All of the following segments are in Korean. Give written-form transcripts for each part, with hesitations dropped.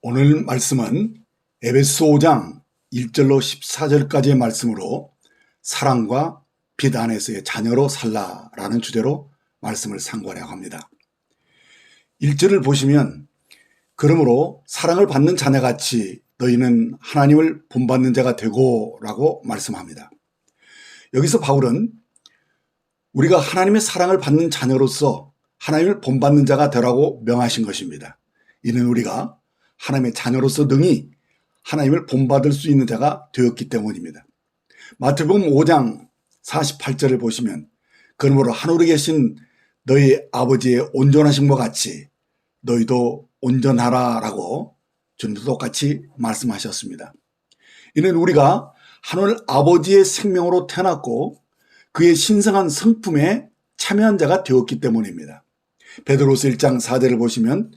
오늘 말씀은 에베소 5장 1절로 14절까지의 말씀으로 사랑과 빛 안에서의 자녀로 살라라는 주제로 말씀을 상고하려고 합니다. 1절을 보시면 그러므로 사랑을 받는 자녀같이 너희는 하나님을 본받는 자가 되고 라고 말씀합니다. 여기서 바울은 우리가 하나님의 사랑을 받는 자녀로서 하나님을 본받는 자가 되라고 명하신 것입니다. 이는 우리가 하나님의 자녀로서 능히 하나님을 본받을 수 있는 자가 되었기 때문입니다. 마태복음 5장 48절을 보시면 그러므로 하늘에 계신 너희 아버지의 온전하심과 같이 너희도 온전하라 라고 주님도 똑같이 말씀하셨습니다. 이는 우리가 하늘 아버지의 생명으로 태어났고 그의 신성한 성품에 참여한 자가 되었기 때문입니다. 베드로서 1장 4절을 보시면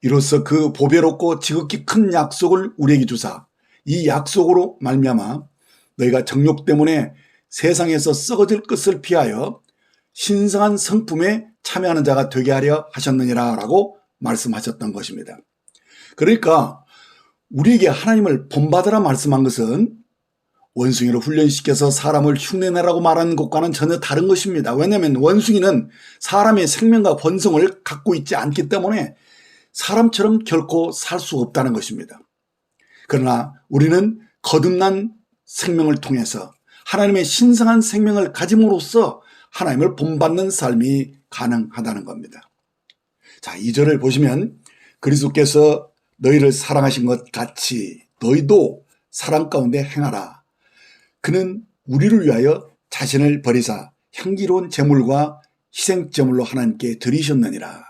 이로써 그 보배롭고 지극히 큰 약속을 우리에게 주사 이 약속으로 말미암아 너희가 정욕 때문에 세상에서 썩어질 것을 피하여 신성한 성품에 참여하는 자가 되게 하려 하셨느니라 라고 말씀하셨던 것입니다. 그러니까 우리에게 하나님을 본받으라 말씀한 것은 원숭이를 훈련시켜서 사람을 흉내내라고 말하는 것과는 전혀 다른 것입니다. 왜냐하면 원숭이는 사람의 생명과 본성을 갖고 있지 않기 때문에 사람처럼 결코 살 수 없다는 것입니다. 그러나 우리는 거듭난 생명을 통해서 하나님의 신성한 생명을 가짐으로써 하나님을 본받는 삶이 가능하다는 겁니다. 자, 2절을 보시면 그리스도께서 너희를 사랑하신 것 같이 너희도 사랑 가운데 행하라. 그는 우리를 위하여 자신을 버리사 향기로운 제물과 희생제물로 하나님께 드리셨느니라.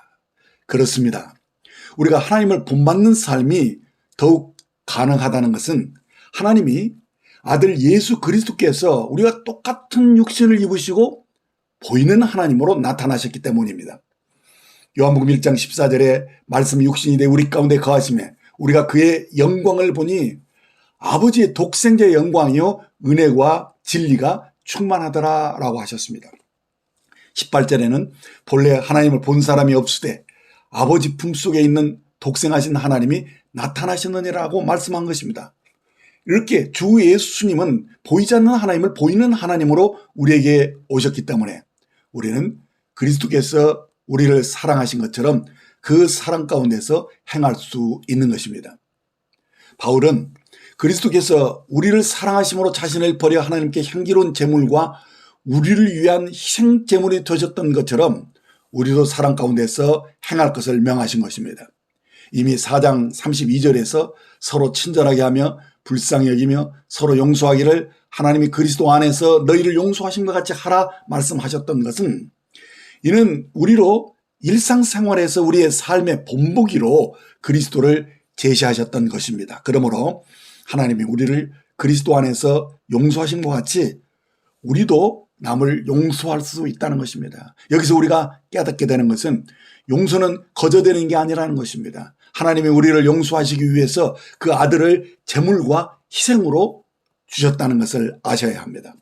그렇습니다. 우리가 하나님을 본받는 삶이 더욱 가능하다는 것은 하나님이 아들 예수 그리스도께서 우리가 똑같은 육신을 입으시고 보이는 하나님으로 나타나셨기 때문입니다. 요한복음 1장 14절에 말씀이 육신이 돼 우리 가운데 거하시매 우리가 그의 영광을 보니 아버지의 독생자의 영광이요 은혜와 진리가 충만하더라 라고 하셨습니다. 18절에는 본래 하나님을 본 사람이 없으되 아버지 품속에 있는 독생하신 하나님이 나타나셨느니라고 말씀한 것입니다. 이렇게 주 예수님은 보이지 않는 하나님을 보이는 하나님으로 우리에게 오셨기 때문에 우리는 그리스도께서 우리를 사랑하신 것처럼 그 사랑 가운데서 행할 수 있는 것입니다. 바울은 그리스도께서 우리를 사랑하심으로 자신을 버려 하나님께 향기로운 제물과 우리를 위한 희생 제물이 되셨던 것처럼 우리도 사랑 가운데서 행할 것을 명하신 것입니다. 이미 4장 32절에서 서로 친절하게 하며 불쌍히 여기며 서로 용서하기를 하나님이 그리스도 안에서 너희를 용서하신 것 같이 하라 말씀하셨던 것은 이는 우리로 일상생활에서 우리의 삶의 본보기로 그리스도를 제시하셨던 것입니다. 그러므로 하나님이 우리를 그리스도 안에서 용서하신 것 같이 우리도 남을 용서할 수 있다는 것입니다. 여기서 우리가 깨닫게 되는 것은 용서는 거저되는 게 아니라는 것입니다. 하나님이 우리를 용서하시기 위해서 그 아들을 제물과 희생으로 주셨다는 것을 아셔야 합니다.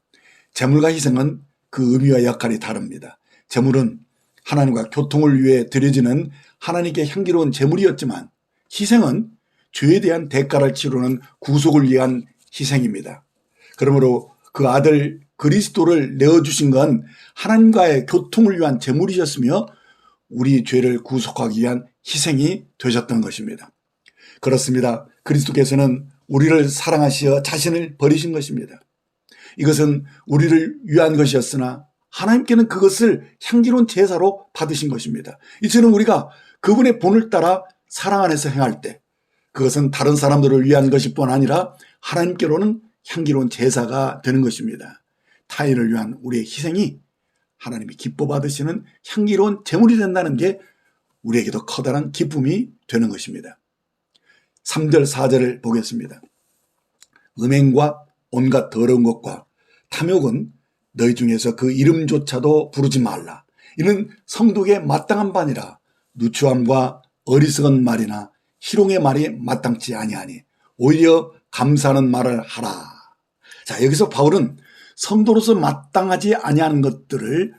제물과 희생은 그 의미와 역할이 다릅니다. 제물은 하나님과 교통을 위해 드려지는 하나님께 향기로운 제물이었지만 희생은 죄에 대한 대가를 치르는 구속을 위한 희생입니다. 그러므로 그 아들 그리스도를 내어주신 건 하나님과의 교통을 위한 제물이셨으며 우리 죄를 구속하기 위한 희생이 되셨던 것입니다. 그렇습니다. 그리스도께서는 우리를 사랑하시어 자신을 버리신 것입니다. 이것은 우리를 위한 것이었으나 하나님께는 그것을 향기로운 제사로 받으신 것입니다. 이처럼 우리가 그분의 본을 따라 사랑 안에서 행할 때 그것은 다른 사람들을 위한 것일 뿐 아니라 하나님께로는 향기로운 제사가 되는 것입니다. 타인을 위한 우리의 희생이 하나님이 기뻐 받으시는 향기로운 제물이 된다는 게 우리에게도 커다란 기쁨이 되는 것입니다. 3절 4절을 보겠습니다. 음행과 온갖 더러운 것과 탐욕은 너희 중에서 그 이름조차도 부르지 말라. 이는 성도에게 마땅한 바니라. 누추함과 어리석은 말이나 희롱의 말이 마땅치 아니하니 오히려 감사하는 말을 하라. 자, 여기서 바울은 성도로서 마땅하지 아니하는 것들을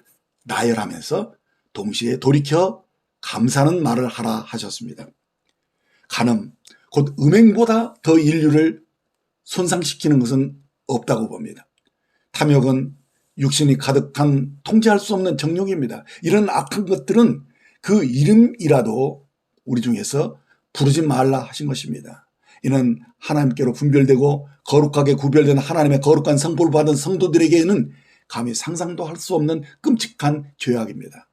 나열하면서 동시에 돌이켜 감사하는 말을 하라 하셨습니다. 간음, 곧 음행보다 더 인류를 손상시키는 것은 없다고 봅니다. 탐욕은 육신이 가득한 통제할 수 없는 정욕입니다. 이런 악한 것들은 그 이름이라도 우리 중에서 부르지 말라 하신 것입니다. 이는 하나님께로 분별되고 거룩하게 구별된 하나님의 거룩한 성품을 받은 성도들에게는 감히 상상도 할 수 없는 끔찍한 죄악입니다.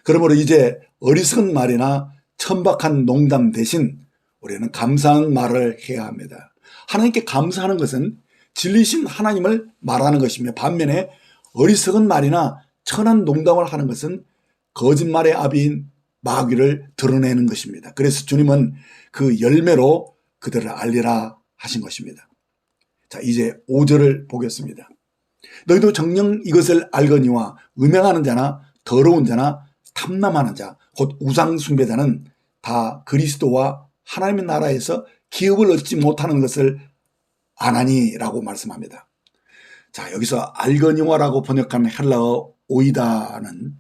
그러므로 이제 어리석은 말이나 천박한 농담 대신 우리는 감사한 말을 해야 합니다. 하나님께 감사하는 것은 진리신 하나님을 말하는 것이며, 반면에 어리석은 말이나 천한 농담을 하는 것은 거짓말의 아비인 마귀를 드러내는 것입니다. 그래서 주님은 그 열매로 그들을 알리라 하신 것입니다. 자, 이제 5절을 보겠습니다. 너희도 정녕 이것을 알거니와 음행하는 자나 더러운 자나 탐남하는 자, 곧 우상 숭배자는 다 그리스도와 하나님의 나라에서 기업을 얻지 못하는 것을 아나니라고 말씀합니다. 자, 여기서 알거니와라고 번역한 헬라어 오이다는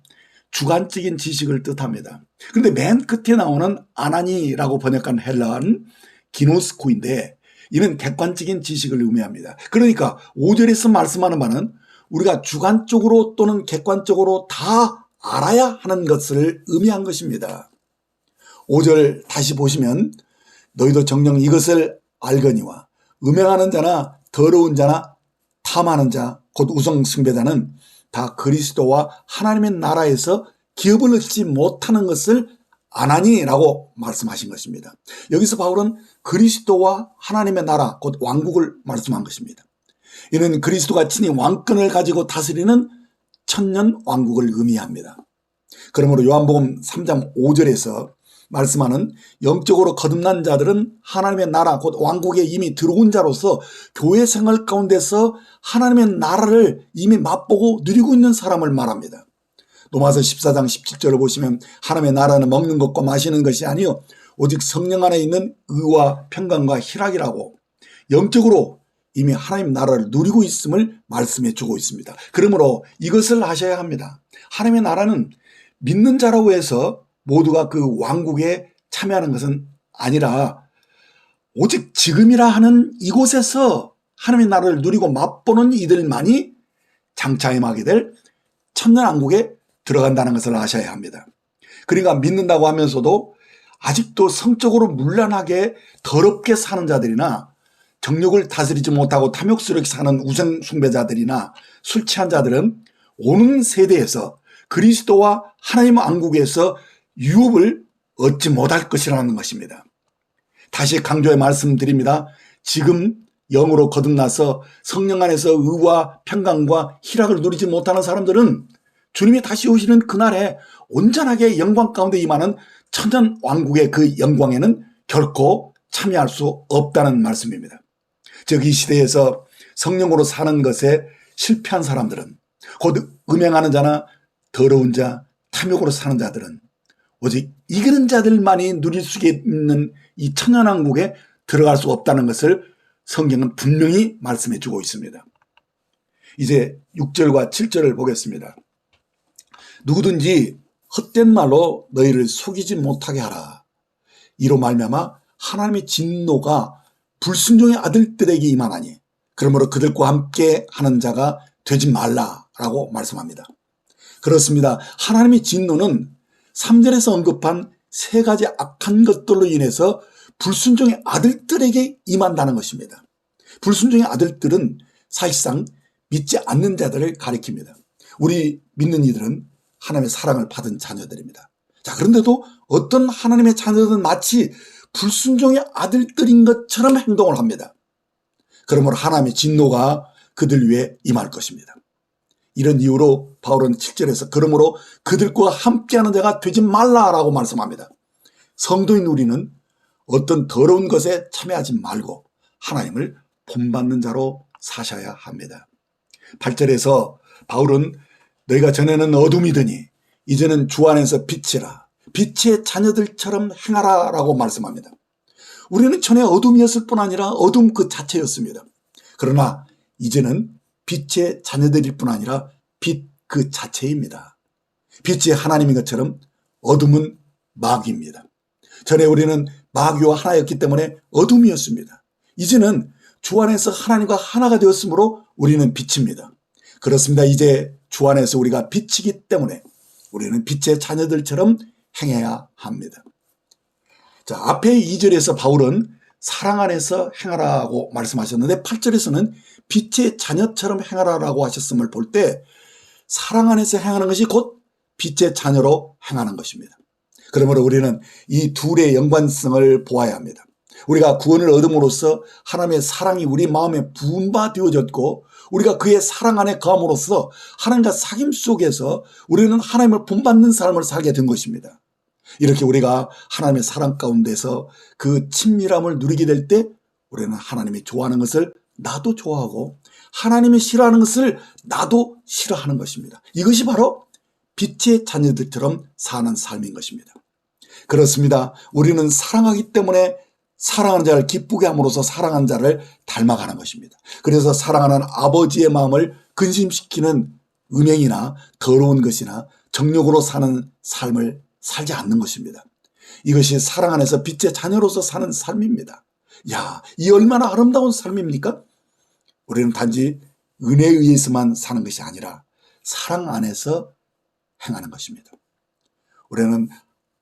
주관적인 지식을 뜻합니다. 그런데 맨 끝에 나오는 아나니라고 번역한 헬라어는 기노스코인데 이는 객관적인 지식을 의미합니다. 그러니까 5절에서 말씀하는 바는 우리가 주관적으로 또는 객관적으로 다 알아야 하는 것을 의미한 것입니다. 5절 다시 보시면 너희도 정녕 이것을 알거니와 음행하는 자나 더러운 자나 탐하는 자 곧 우상 숭배자는 다 그리스도와 하나님의 나라에서 기업을 얻지 못하는 것을 아나니라고 말씀하신 것입니다. 여기서 바울은 그리스도와 하나님의 나라 곧 왕국을 말씀한 것입니다. 이는 그리스도가 친히 왕권을 가지고 다스리는 천년 왕국을 의미합니다. 그러므로 요한복음 3장 5절에서 말씀하는 영적으로 거듭난 자들은 하나님의 나라 곧 왕국에 이미 들어온 자로서 교회 생활 가운데서 하나님의 나라를 이미 맛보고 누리고 있는 사람을 말합니다. 로마서 14장 17절을 보시면 하나님의 나라는 먹는 것과 마시는 것이 아니요 오직 성령 안에 있는 의와 평강과 희락이라고 영적으로 이미 하나님 나라를 누리고 있음을 말씀해 주고 있습니다. 그러므로 이것을 하셔야 합니다. 하나님의 나라는 믿는 자라고 해서 모두가 그 왕국에 참여하는 것은 아니라 오직 지금이라 하는 이곳에서 하나님의 나라를 누리고 맛보는 이들만이 장차 임하게 될 천년왕국에 들어간다는 것을 아셔야 합니다. 그러니까 믿는다고 하면서도 아직도 성적으로 문란하게 더럽게 사는 자들이나 정욕을 다스리지 못하고 탐욕스럽게 사는 우상 숭배자들이나 술 취한 자들은 오는 세대에서 그리스도와 하나님 왕국에서 유업을 얻지 못할 것이라는 것입니다. 다시 강조해 말씀드립니다. 지금 영으로 거듭나서 성령 안에서 의와 평강과 희락을 누리지 못하는 사람들은 주님이 다시 오시는 그날에 온전하게 영광 가운데 임하는 천년 왕국의 그 영광에는 결코 참여할 수 없다는 말씀입니다. 즉 이 시대에서 성령으로 사는 것에 실패한 사람들은 곧 음행하는 자나 더러운 자, 탐욕으로 사는 자들은 오직 이기는 자들만이 누릴 수 있는 이 천년왕국에 들어갈 수 없다는 것을 성경은 분명히 말씀해 주고 있습니다. 이제 6절과 7절을 보겠습니다. 누구든지 헛된 말로 너희를 속이지 못하게 하라. 이로 말미암아 하나님의 진노가 불순종의 아들들에게 임하나니 그러므로 그들과 함께 하는 자가 되지 말라라고 말씀합니다. 그렇습니다. 하나님의 진노는 3절에서 언급한 세 가지 악한 것들로 인해서 불순종의 아들들에게 임한다는 것입니다. 불순종의 아들들은 사실상 믿지 않는 자들을 가리킵니다. 우리 믿는 이들은 하나님의 사랑을 받은 자녀들입니다. 자, 그런데도 어떤 하나님의 자녀들은 마치 불순종의 아들들인 것처럼 행동을 합니다. 그러므로 하나님의 진노가 그들 위에 임할 것입니다. 이런 이유로 바울은 7절에서 그러므로 그들과 함께하는 자가 되지 말라라고 말씀합니다. 성도인 우리는 어떤 더러운 것에 참여하지 말고 하나님을 본받는 자로 사셔야 합니다. 8절에서 바울은 너희가 전에는 어둠이더니 이제는 주 안에서 빛이라 빛의 자녀들처럼 행하라 라고 말씀합니다. 우리는 전에 어둠이었을 뿐 아니라 어둠 그 자체였습니다. 그러나 이제는 빛의 자녀들일 뿐 아니라 빛 그 자체입니다. 빛이 하나님인 것처럼 어둠은 마귀입니다. 전에 우리는 마귀와 하나였기 때문에 어둠이었습니다. 이제는 주 안에서 하나님과 하나가 되었으므로 우리는 빛입니다. 그렇습니다. 이제 주 안에서 우리가 빛이기 때문에 우리는 빛의 자녀들처럼 행해야 합니다. 자, 앞에 2절에서 바울은 사랑 안에서 행하라고 말씀하셨는데 8절에서는 빛의 자녀처럼 행하라고 하셨음을 볼 때 사랑 안에서 행하는 것이 곧 빛의 자녀로 행하는 것입니다. 그러므로 우리는 이 둘의 연관성을 보아야 합니다. 우리가 구원을 얻음으로써 하나님의 사랑이 우리 마음에 부은 바 되어졌고 우리가 그의 사랑 안에 거함으로써 하나님과 사귐 속에서 우리는 하나님을 본받는 삶을 살게 된 것입니다. 이렇게 우리가 하나님의 사랑 가운데서 그 친밀함을 누리게 될 때 우리는 하나님이 좋아하는 것을 나도 좋아하고 하나님이 싫어하는 것을 나도 싫어하는 것입니다. 이것이 바로 빛의 자녀들처럼 사는 삶인 것입니다. 그렇습니다. 우리는 사랑하기 때문에 사랑하는 자를 기쁘게 함으로써 사랑하는 자를 닮아가는 것입니다. 그래서 사랑하는 아버지의 마음을 근심시키는 음행이나 더러운 것이나 정욕으로 사는 삶을 살지 않는 것입니다. 이것이 사랑 안에서 빛의 자녀로서 사는 삶입니다. 야, 이 얼마나 아름다운 삶입니까? 우리는 단지 은혜에 의해서만 사는 것이 아니라 사랑 안에서 행하는 것입니다. 우리는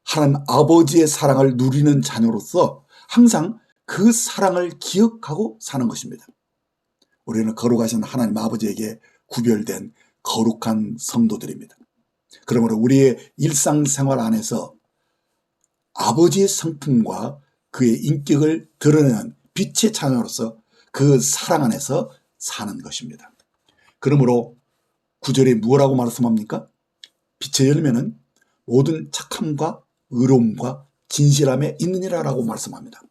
하나님 아버지의 사랑을 누리는 자녀로서 항상 그 사랑을 기억하고 사는 것입니다. 우리는 거룩하신 하나님 아버지에게 구별된 거룩한 성도들입니다. 그러므로 우리의 일상생활 안에서 아버지의 성품과 그의 인격을 드러내는 빛의 자녀로서 그 사랑 안에서 사는 것입니다. 그러므로 9절에 무엇라고 말씀합니까? 빛의 열매는 모든 착함과 의로움과 진실함에 있느니라라고 말씀합니다.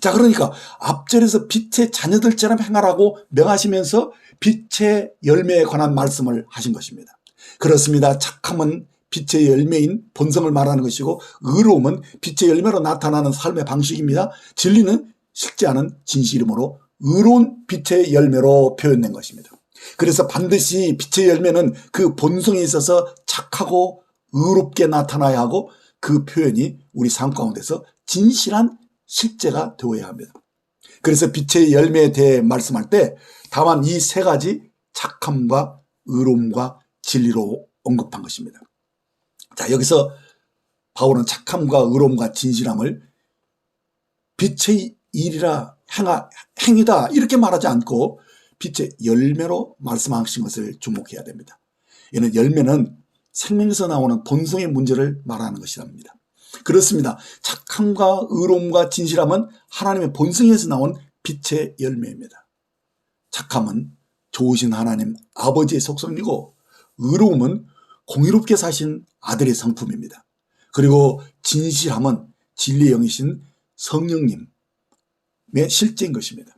자, 그러니까 앞절에서 빛의 자녀들처럼 행하라고 명하시면서 빛의 열매에 관한 말씀을 하신 것입니다. 그렇습니다. 착함은 빛의 열매인 본성을 말하는 것이고 의로움은 빛의 열매로 나타나는 삶의 방식입니다. 진리는 식지 않은 진실이므로 의로운 빛의 열매로 표현된 것입니다. 그래서 반드시 빛의 열매는 그 본성에 있어서 착하고 의롭게 나타나야 하고 그 표현이 우리 삶 가운데서 진실한 실제가 되어야 합니다. 그래서 빛의 열매에 대해 말씀할 때 다만 이 세 가지 착함과 의로움과 진리로 언급한 것입니다. 자, 여기서 바울은 착함과 의로움과 진실함을 빛의 일이라 행위다 이렇게 말하지 않고 빛의 열매로 말씀하신 것을 주목해야 됩니다. 이는 열매는 생명에서 나오는 본성의 문제를 말하는 것이랍니다. 그렇습니다. 착함과 의로움과 진실함은 하나님의 본성에서 나온 빛의 열매입니다. 착함은 좋으신 하나님 아버지의 속성이고 의로움은 공의롭게 사신 아들의 성품입니다. 그리고 진실함은 진리의 영이신 성령님의 실제인 것입니다.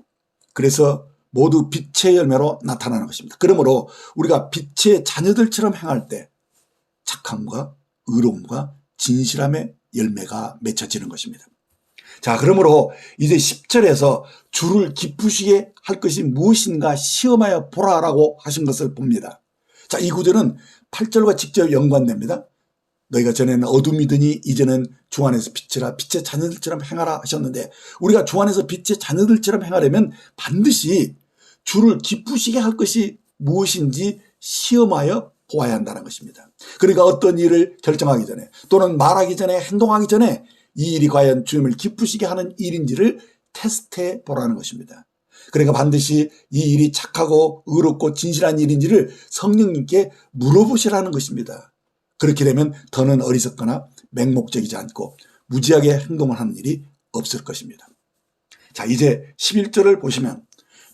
그래서 모두 빛의 열매로 나타나는 것입니다. 그러므로 우리가 빛의 자녀들처럼 행할 때 착함과 의로움과 진실함의 열매가 맺혀지는 것입니다. 자, 그러므로 이제 10절에서 주를 기쁘시게 할 것이 무엇인가 시험하여 보라라고 하신 것을 봅니다. 자, 이 구절은 8절과 직접 연관됩니다. 너희가 전에는 어둠이더니 이제는 주 안에서 빛이라 빛의 자녀들처럼 행하라 하셨는데 우리가 주 안에서 빛의 자녀들처럼 행하려면 반드시 주를 기쁘시게 할 것이 무엇인지 시험하여 보아야 한다는 것입니다. 그러니까 어떤 일을 결정하기 전에 또는 말하기 전에 행동하기 전에 이 일이 과연 주님을 기쁘시게 하는 일인지를 테스트해 보라는 것입니다. 그러니까 반드시 이 일이 착하고 의롭고 진실한 일인지를 성령님께 물어보시라는 것입니다. 그렇게 되면 더는 어리석거나 맹목적이지 않고 무지하게 행동을 하는 일이 없을 것입니다. 자, 이제 11절을 보시면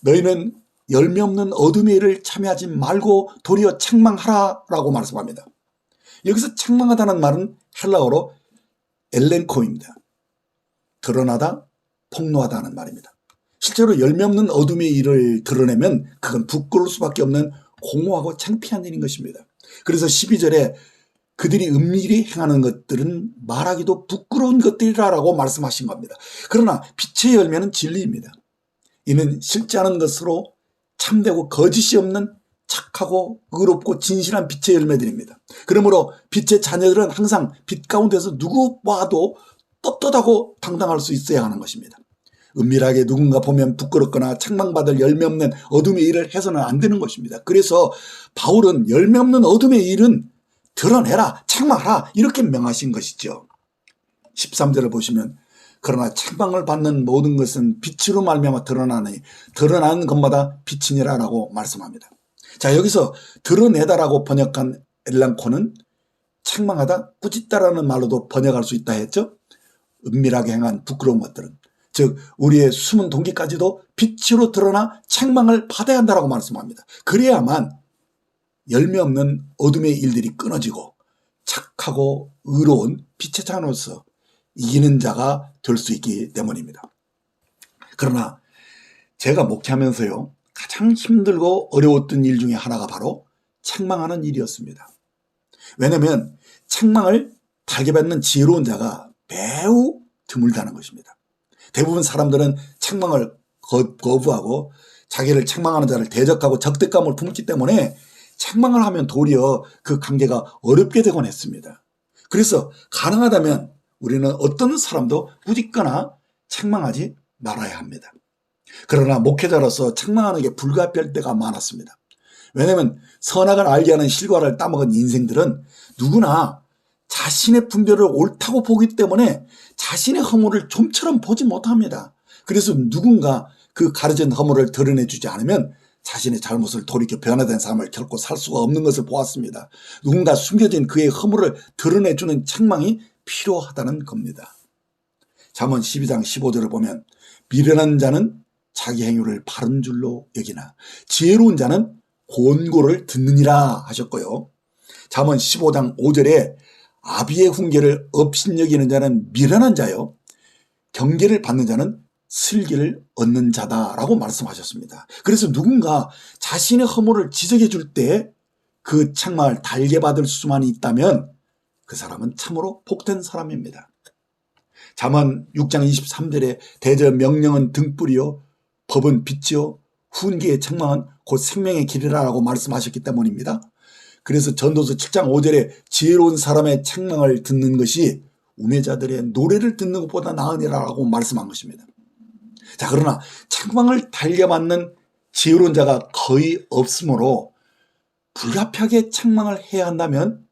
너희는 열매 없는 어둠의 일을 참여하지 말고 도리어 책망하라라고 말씀합니다. 여기서 책망하다는 말은 헬라어로 엘렌코입니다. 드러나다, 폭로하다는 말입니다. 실제로 열매 없는 어둠의 일을 드러내면 그건 부끄러울 수밖에 없는 공허하고 창피한 일인 것입니다. 그래서 12절에 그들이 은밀히 행하는 것들은 말하기도 부끄러운 것들이라고 말씀하신 겁니다. 그러나 빛의 열매는 진리입니다. 이는 실지 않은 것으로 참되고 거짓이 없는 착하고 의롭고 진실한 빛의 열매들입니다. 그러므로 빛의 자녀들은 항상 빛 가운데서 누구 봐도 떳떳하고 당당할 수 있어야 하는 것입니다. 은밀하게 누군가 보면 부끄럽거나 책망받을 열매 없는 어둠의 일을 해서는 안 되는 것입니다. 그래서 바울은 열매 없는 어둠의 일은 드러내라, 책망하라 이렇게 명하신 것이죠. 13절을 보시면 그러나 책망을 받는 모든 것은 빛으로 말미암아 드러나니 드러나는 것마다 빛이니라라고 말씀합니다. 자, 여기서 드러내다라고 번역한 엘랑코는 책망하다, 꾸짖다라는 말로도 번역할 수 있다 했죠. 은밀하게 행한 부끄러운 것들은, 즉 우리의 숨은 동기까지도 빛으로 드러나 책망을 받아야 한다라고 말씀합니다. 그래야만 열매 없는 어둠의 일들이 끊어지고 착하고 의로운 빛의 자녀로서 이기는 자가 될 수 있기 때문입니다. 그러나 제가 목회하면서요, 가장 힘들고 어려웠던 일 중에 하나가 바로 책망하는 일이었습니다. 왜냐하면 책망을 달게 받는 지혜로운 자가 매우 드물다는 것입니다. 대부분 사람들은 책망을 거부하고 자기를 책망하는 자를 대적하고 적대감을 품기 때문에 책망을 하면 도리어 그 관계가 어렵게 되곤 했습니다. 그래서 가능하다면 우리는 어떤 사람도 꾸짖거나 책망하지 말아야 합니다. 그러나 목회자로서 책망하는 게 불가피할 때가 많았습니다. 왜냐하면 선악을 알게 하는 실과를 따먹은 인생들은 누구나 자신의 분별을 옳다고 보기 때문에 자신의 허물을 좀처럼 보지 못합니다. 그래서 누군가 그 가려진 허물을 드러내주지 않으면 자신의 잘못을 돌이켜 변화된 삶을 결코 살 수가 없는 것을 보았습니다. 누군가 숨겨진 그의 허물을 드러내주는 책망이 필요하다는 겁니다. 잠언 12장 15절을 보면 미련한 자는 자기 행위를 바른 줄로 여기나 지혜로운 자는 권고를 듣느니라 하셨고요. 잠언 15장 5절에 아비의 훈계를 업신여기는 자는 미련한 자요, 경계를 받는 자는 슬기를 얻는 자다라고 말씀하셨습니다. 그래서 누군가 자신의 허물을 지적해 줄 때 그 책망을 달게 받을 수만 있다면 그 사람은 참으로 복된 사람입니다. 잠언 6장 23절에 대저 명령은 등불이요 법은 빛이요 훈계의 책망은 곧 생명의 길이라고 말씀하셨기 때문입니다. 그래서 전도서 7장 5절에 지혜로운 사람의 책망을 듣는 것이 우매자들의 노래를 듣는 것보다 나으니라고 말씀한 것입니다. 자, 그러나 책망을 달게 받는 지혜로운 자가 거의 없으므로 불가피하게 책망을 해야 한다면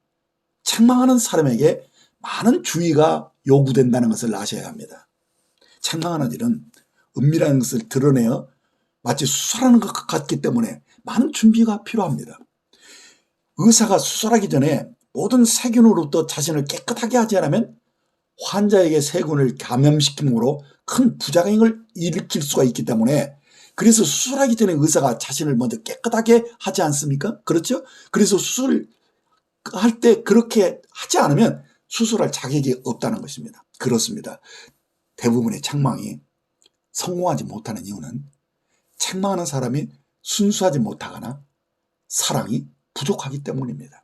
책망하는 사람에게 많은 주의가 요구된다는 것을 아셔야 합니다. 책망하는 일은 은밀한 것을 드러내어 마치 수술하는 것 같기 때문에 많은 준비가 필요합니다. 의사가 수술하기 전에 모든 세균으로부터 자신을 깨끗하게 하지 않으면 환자에게 세균을 감염시킴으로 큰 부작용을 일으킬 수가 있기 때문에, 그래서 수술하기 전에 의사가 자신을 먼저 깨끗하게 하지 않습니까? 그렇죠? 그래서 수술할 때 그렇게 하지 않으면 수술할 자격이 없다는 것입니다. 그렇습니다. 대부분의 책망이 성공하지 못하는 이유는 책망하는 사람이 순수하지 못하거나 사랑이 부족하기 때문입니다.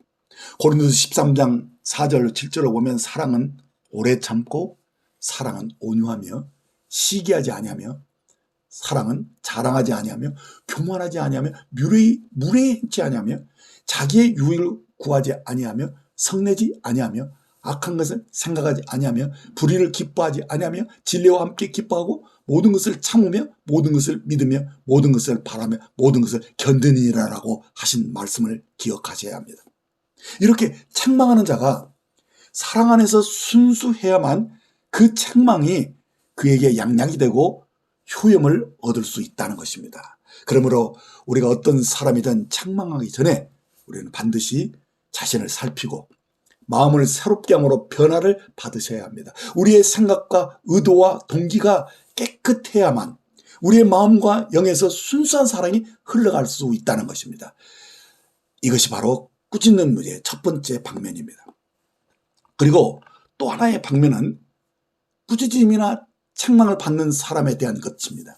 고린도서 13장 4절 7절을 보면 사랑은 오래 참고 사랑은 온유하며 시기하지 아니하며 사랑은 자랑하지 아니하며 교만하지 아니하며 무례행치 아니하며 자기의 유익을 구하지 아니하며 성내지 아니하며 악한 것을 생각하지 아니하며 불의를 기뻐하지 아니하며 진리와 함께 기뻐하고 모든 것을 참으며 모든 것을 믿으며 모든 것을 바라며 모든 것을 견디니라라고 하신 말씀을 기억하셔야 합니다. 이렇게 책망하는 자가 사랑 안에서 순수해야만 그 책망이 그에게 양약이 되고 효용을 얻을 수 있다는 것입니다. 그러므로 우리가 어떤 사람이든 책망하기 전에 우리는 반드시 자신을 살피고 마음을 새롭게 함으로 변화를 받으셔야 합니다. 우리의 생각과 의도와 동기가 깨끗해야만 우리의 마음과 영에서 순수한 사랑이 흘러갈 수 있다는 것입니다. 이것이 바로 꾸짖는 문제의 첫 번째 방면입니다. 그리고 또 하나의 방면은 꾸짖음이나 책망을 받는 사람에 대한 것입니다.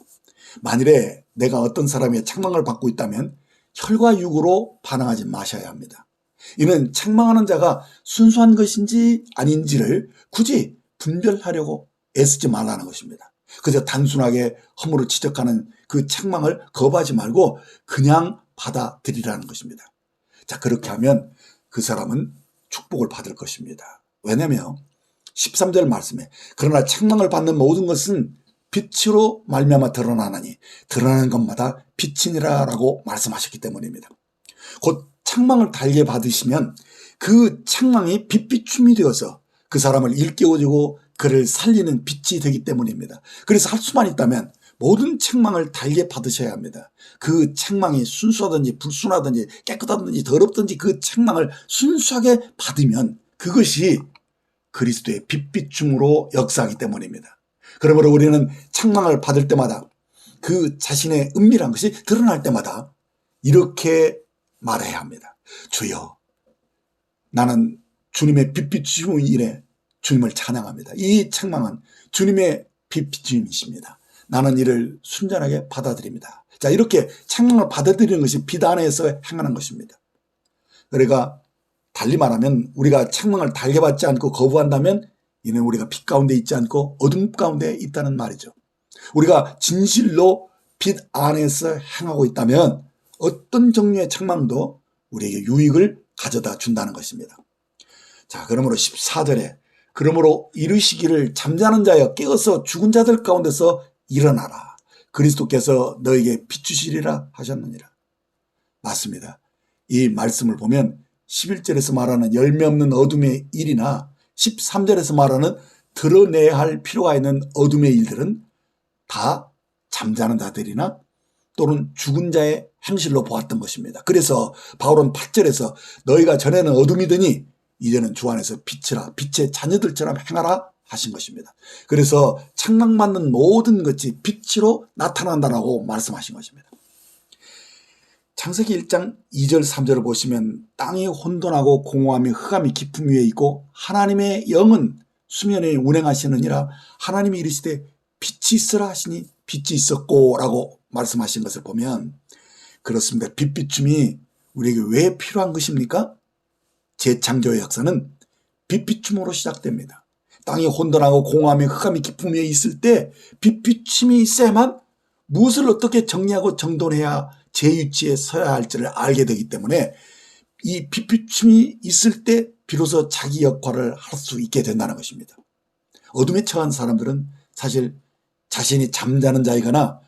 만일에 내가 어떤 사람의 책망을 받고 있다면 혈과 육으로 반응하지 마셔야 합니다. 이는 책망하는 자가 순수한 것인지 아닌지를 굳이 분별하려고 애쓰지 말라는 것입니다. 그저 단순하게 허물을 지적하는 그 책망을 거부하지 말고 그냥 받아들이라는 것입니다. 자, 그렇게 하면 그 사람은 축복을 받을 것입니다. 왜냐하면 13절 말씀에 그러나 책망을 받는 모든 것은 빛으로 말미암아 드러나나니 드러나는 것마다 빛이니라 라고 말씀하셨기 때문입니다. 곧 책망을 달게 받으시면 그 책망이 빛비춤이 되어서 그 사람을 일깨워주고 그를 살리는 빛이 되기 때문입니다. 그래서 할 수만 있다면 모든 책망을 달게 받으셔야 합니다. 그 책망이 순수하든지 불순하든지 깨끗하든지 더럽든지 그 책망을 순수하게 받으면 그것이 그리스도의 빛비춤으로 역사하기 때문입니다. 그러므로 우리는 책망을 받을 때마다 그 자신의 은밀한 것이 드러날 때마다 이렇게 말해야 합니다. 주여, 나는 주님의 빛비춤 일에 주님을 찬양합니다. 이 책망은 주님의 빛비춤이십니다. 나는 이를 순전하게 받아들입니다. 자, 이렇게 책망을 받아들이는 것이 빛 안에서 행하는 것입니다. 그러니까 달리 말하면 우리가 책망을 달게 받지 않고 거부한다면 이는 우리가 빛 가운데 있지 않고 어둠 가운데 있다는 말이죠. 우리가 진실로 빛 안에서 행하고 있다면 어떤 종류의 책망도 우리에게 유익을 가져다 준다는 것입니다. 자, 그러므로 14절에 그러므로 이르시기를 잠자는 자여 깨어서 죽은 자들 가운데서 일어나라. 그리스도께서 너에게 비추시리라 하셨느니라. 맞습니다. 이 말씀을 보면 11절에서 말하는 열매 없는 어둠의 일이나 13절에서 말하는 드러내야 할 필요가 있는 어둠의 일들은 다 잠자는 자들이나 또는 죽은 자의 행실로 보았던 것입니다. 그래서 바울은 8절에서 너희가 전에는 어둠이더니 이제는 주 안에서 빛이라 빛의 자녀들처럼 행하라 하신 것입니다. 그래서 책망받는 모든 것이 빛으로 나타난다라고 말씀하신 것입니다. 창세기 1장 2절 3절을 보시면 땅이 혼돈하고 공허함이 흑암이 깊음 위에 있고 하나님의 영은 수면에 운행하시느니라 하나님이 이르시되 빛이 있으라 하시니 빛이 있었고 라고 말씀하신 것을 보면 그렇습니다. 빛비춤이 우리에게 왜 필요한 것입니까? 재창조의 역사는 빛비춤으로 시작됩니다. 땅이 혼돈하고 공허함이 흑암이 깊음 위에 있을 때 빛비춤이 있어야만 무엇을 어떻게 정리하고 정돈해야 제 위치에 서야 할지를 알게 되기 때문에 이 빛비춤이 있을 때 비로소 자기 역할을 할 수 있게 된다는 것입니다. 어둠에 처한 사람들은 사실 자신이 잠자는 자이거나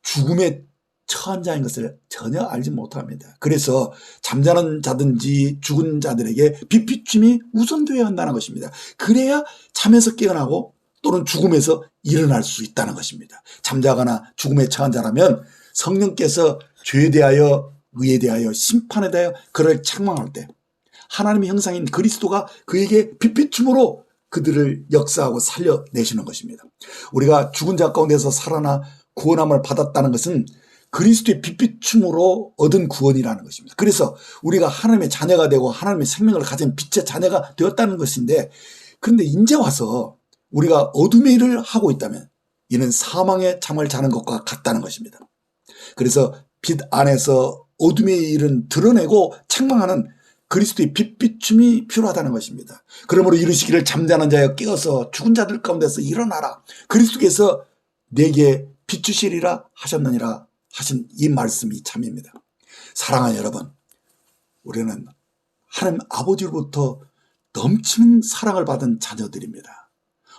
죽음에 처한 자인 것을 전혀 알지 못합니다. 그래서 잠자는 자든지 죽은 자들에게 빛비춤이 우선되어야 한다는 것입니다. 그래야 잠에서 깨어나고 또는 죽음에서 일어날 수 있다는 것입니다. 잠자거나 죽음에 처한 자라면 성령께서 죄에 대하여 의에 대하여 심판에 대하여 그를 책망할 때 하나님의 형상인 그리스도가 그에게 빛비춤으로 그들을 역사하고 살려내시는 것입니다. 우리가 죽은 자 가운데서 살아나 구원함을 받았다는 것은 그리스도의 빛비춤으로 얻은 구원이라는 것입니다. 그래서 우리가 하나님의 자녀가 되고 하나님의 생명을 가진 빛의 자녀가 되었다는 것인데 그런데 이제 와서 우리가 어둠의 일을 하고 있다면 이는 사망의 잠을 자는 것과 같다는 것입니다. 그래서 빛 안에서 어둠의 일은 드러내고 책망하는 그리스도의 빛비춤이 필요하다는 것입니다. 그러므로 이르시기를 잠자는 자여 깨어서 죽은 자들 가운데서 일어나라. 그리스도께서 내게 비추시리라 하셨느니라 하신 이 말씀이 참입니다. 사랑하는 여러분, 우리는 하나님 아버지로부터 넘치는 사랑을 받은 자녀들입니다.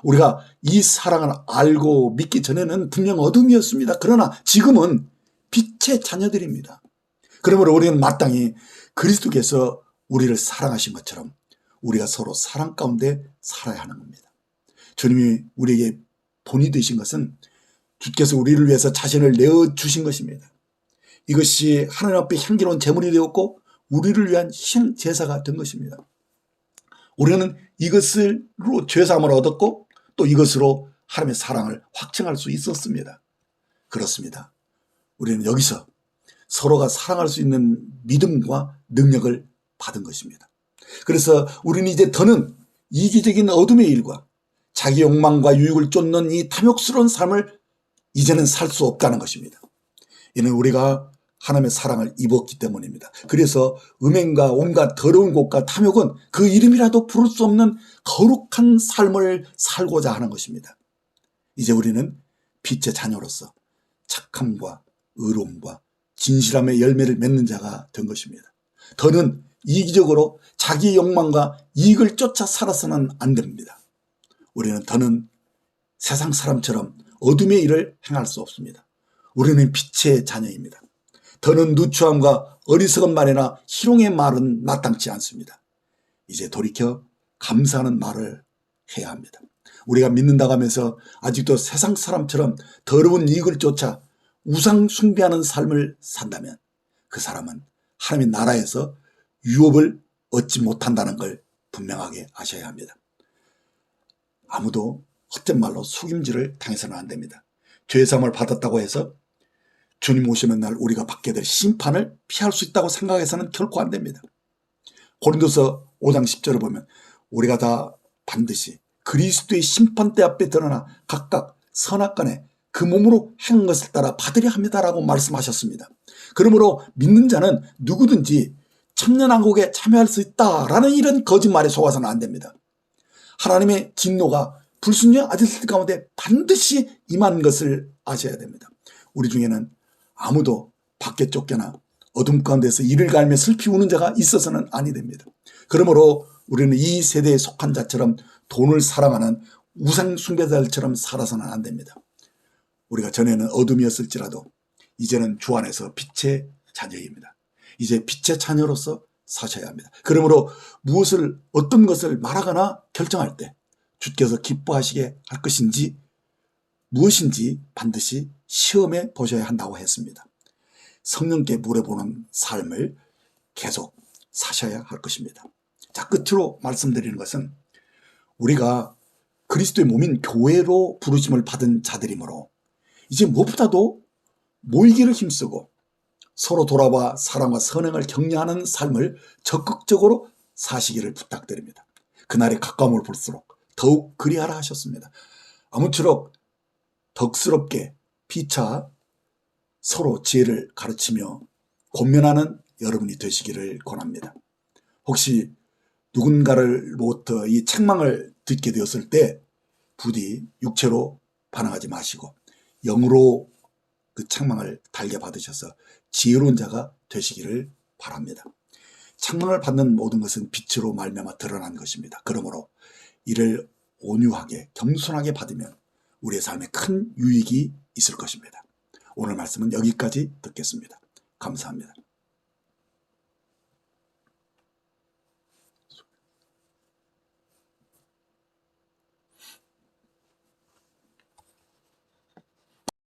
우리가 이 사랑을 알고 믿기 전에는 분명 어둠이었습니다. 그러나 지금은 빛의 자녀들입니다. 그러므로 우리는 마땅히 그리스도께서 우리를 사랑하신 것처럼 우리가 서로 사랑 가운데 살아야 하는 겁니다. 주님이 우리에게 본이 되신 것은 주께서 우리를 위해서 자신을 내어주신 것입니다. 이것이 하나님 앞에 향기로운 제물이 되었고 우리를 위한 희생제사가 된 것입니다. 우리는 이것으로 죄사함을 얻었고 또 이것으로 하나님의 사랑을 확증할 수 있었습니다. 그렇습니다. 우리는 여기서 서로가 사랑할 수 있는 믿음과 능력을 받은 것입니다. 그래서 우리는 이제 더는 이기적인 어둠의 일과 자기 욕망과 유익을 쫓는 이 탐욕스러운 삶을 이제는 살 수 없다는 것입니다. 이는 우리가 하나님의 사랑을 입었기 때문입니다. 그래서 음행과 온갖 더러운 것과 탐욕은 그 이름이라도 부를 수 없는 거룩한 삶을 살고자 하는 것입니다. 이제 우리는 빛의 자녀로서 착함과 의로움과 진실함의 열매를 맺는 자가 된 것입니다. 더는 이기적으로 자기 욕망과 이익을 쫓아 살아서는 안 됩니다. 우리는 더는 세상 사람처럼 어둠의 일을 행할 수 없습니다. 우리는 빛의 자녀입니다. 더는 누추함과 어리석은 말이나 희롱의 말은 마땅치 않습니다. 이제 돌이켜 감사하는 말을 해야 합니다. 우리가 믿는다고 하면서 아직도 세상 사람처럼 더러운 이익을 쫓아 우상 숭배하는 삶을 산다면 그 사람은 하나님의 나라에서 유업을 얻지 못한다는 걸 분명하게 아셔야 합니다. 아무도 헛된 말로 속임질을 당해서는 안 됩니다. 죄사함을 받았다고 해서 주님 오시는 날 우리가 받게 될 심판을 피할 수 있다고 생각해서는 결코 안 됩니다. 고린도서 5장 10절을 보면 우리가 다 반드시 그리스도의 심판대 앞에 드러나 각각 선악간에 그 몸으로 행한 것을 따라 받으려 합니다라고 말씀하셨습니다. 그러므로 믿는 자는 누구든지 천년왕국에 참여할 수 있다라는 이런 거짓말에 속아서는 안 됩니다. 하나님의 진노가 불순종의 아들들 가운데 반드시 임한 것을 아셔야 됩니다. 우리 중에는 아무도 밖에 쫓겨나 어둠 가운데서 이를 갈며 슬피 우는 자가 있어서는 아니 됩니다. 그러므로 우리는 이 세대에 속한 자처럼 돈을 사랑하는 우상 숭배자들처럼 살아서는 안 됩니다. 우리가 전에는 어둠이었을지라도 이제는 주 안에서 빛의 자녀입니다. 이제 빛의 자녀로서 사셔야 합니다. 그러므로 어떤 것을 말하거나 결정할 때 주께서 기뻐하시게 할 것인지 무엇인지 반드시 시험해 보셔야 한다고 했습니다. 성령께 물어보는 삶을 계속 사셔야 할 것입니다. 자, 끝으로 말씀드리는 것은 우리가 그리스도의 몸인 교회로 부르심을 받은 자들이므로 이제 무엇보다도 모이기를 힘쓰고 서로 돌아와 사랑과 선행을 격려하는 삶을 적극적으로 사시기를 부탁드립니다. 그날이 가까움을 볼수록 더욱 그리하라 하셨습니다. 아무쪼록 덕스럽게 피차 서로 지혜를 가르치며 권면하는 여러분이 되시기를 권합니다. 혹시 누군가로부터 이 책망을 듣게 되었을 때 부디 육체로 반응하지 마시고 영으로 그 책망을 달게 받으셔서 지혜로운 자가 되시기를 바랍니다. 책망을 받는 모든 것은 빛으로 말미암아 드러난 것입니다. 그러므로 이를 온유하게 겸손하게 받으면 우리의 삶에 큰 유익이 있을 것입니다. 오늘 말씀은 여기까지 듣겠습니다. 감사합니다.